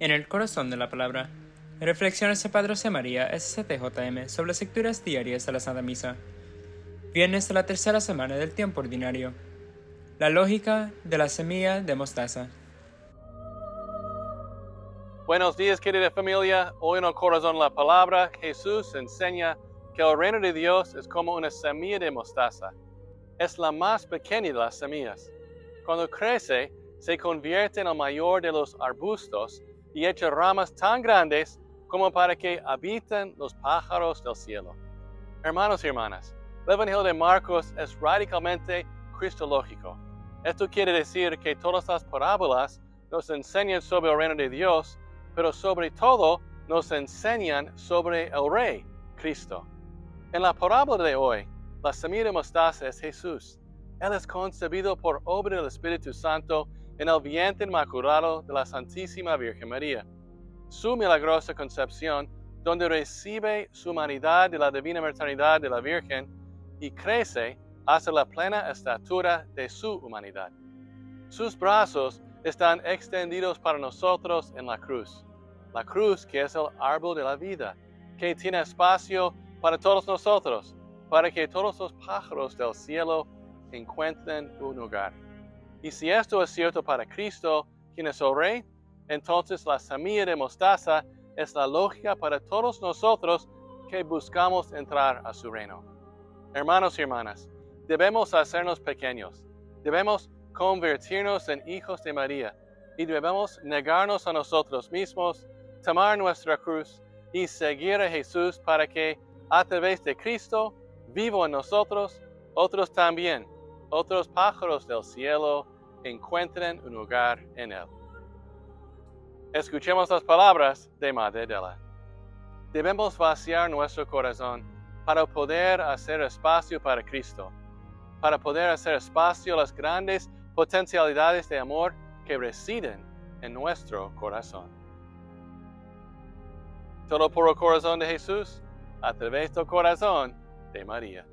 En el Corazón de la Palabra. Reflexiones de Padre José María, SCTJM, sobre las lecturas diarias de la Santa Misa. Viernes de la tercera semana del tiempo ordinario. La lógica de la semilla de mostaza. Buenos días, querida familia. Hoy en el Corazón de la Palabra, Jesús enseña que el reino de Dios es como una semilla de mostaza. Es la más pequeña de las semillas. Cuando crece, se convierte en el mayor de los arbustos y echa ramas tan grandes como para que habiten los pájaros del cielo. Hermanos y hermanas, el Evangelio de Marcos es radicalmente cristológico. Esto quiere decir que todas las parábolas nos enseñan sobre el reino de Dios, pero sobre todo nos enseñan sobre el Rey, Cristo. En la parábola de hoy, la semilla de mostaza es Jesús. Él es concebido por obra del Espíritu Santo en el vientre inmaculado de la Santísima Virgen María. Su milagrosa concepción, donde recibe su humanidad de la divina maternidad de la Virgen y crece hasta la plena estatura de su humanidad. Sus brazos están extendidos para nosotros en la cruz que es el árbol de la vida, que tiene espacio para todos nosotros, para que todos los pájaros del cielo encuentren un hogar. Y si esto es cierto para Cristo, quien es el Rey, entonces la semilla de mostaza es la lógica para todos nosotros que buscamos entrar a su reino. Hermanos y hermanas, debemos hacernos pequeños, debemos convertirnos en hijos de María y debemos negarnos a nosotros mismos, tomar nuestra cruz y seguir a Jesús para que a través de Cristo, vivo en nosotros, otros también, otros pájaros del cielo, encuentren un hogar en Él. Escuchemos las palabras de Madre Della. Debemos vaciar nuestro corazón para poder hacer espacio para Cristo, para poder hacer espacio a las grandes potencialidades de amor que residen en nuestro corazón. Todo por el corazón de Jesús, a través del corazón de María.